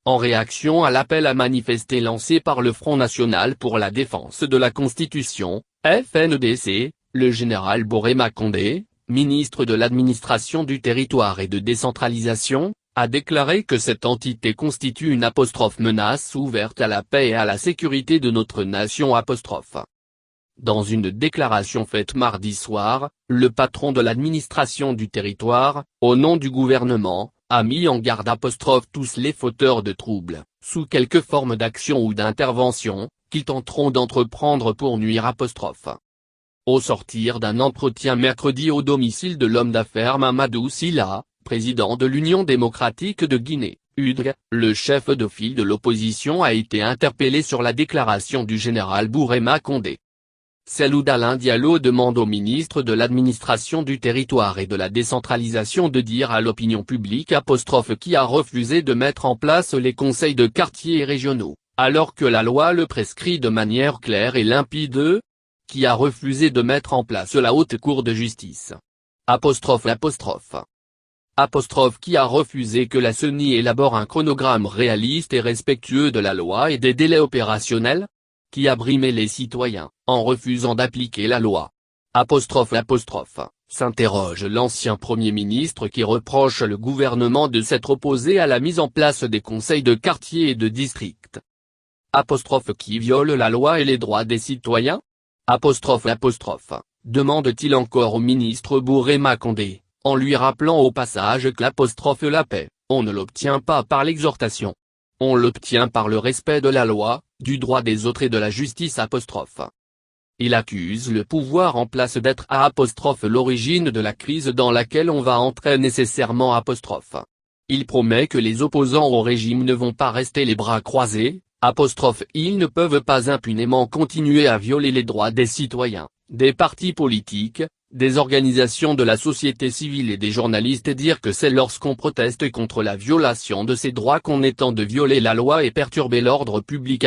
en réaction à l'appel à manifester lancé par le Front National pour la défense de la Constitution, FNDC, le général Borema Condé, ministre de l'Administration du Territoire et de Décentralisation, a déclaré que cette entité constitue une menace ouverte à la paix et à la sécurité de notre nation. Dans une déclaration faite mardi soir, le patron de l'administration du territoire, au nom du gouvernement, a mis en garde tous les fauteurs de troubles, sous quelque forme d'action ou d'intervention, qu'ils tenteront d'entreprendre pour nuire. Au sortir d'un entretien mercredi au domicile de l'homme d'affaires Mamadou Sylla, président de l'Union démocratique de Guinée, UDG, le chef de file de l'opposition a été interpellé sur la déclaration du général Borema Condé. Cellou Dalein Diallo demande au ministre de l'Administration du Territoire et de la Décentralisation de dire à l'opinion publique qui a refusé de mettre en place les conseils de quartier et régionaux, alors que la loi le prescrit de manière claire et limpide, qui a refusé de mettre en place la haute cour de justice. Qui a refusé que la CENI élabore un chronogramme réaliste et respectueux de la loi et des délais opérationnels, qui a brimé les citoyens, en refusant d'appliquer la loi. S'interroge l'ancien Premier ministre qui reproche le gouvernement de s'être opposé à la mise en place des conseils de quartier et de district. Qui viole la loi et les droits des citoyens? Demande-t-il encore au ministre Borema Condé, en lui rappelant au passage que la paix, on ne l'obtient pas par l'exhortation. On l'obtient par le respect de la loi, du droit des autres et de la justice. Il accuse le pouvoir en place d'être l'origine de la crise dans laquelle on va entrer nécessairement. Il promet que les opposants au régime ne vont pas rester les bras croisés, ils ne peuvent pas impunément continuer à violer les droits des citoyens, des partis politiques, des organisations de la société civile et des journalistes et dire que c'est lorsqu'on proteste contre la violation de ces droits qu'on est en de violer la loi et perturber l'ordre public.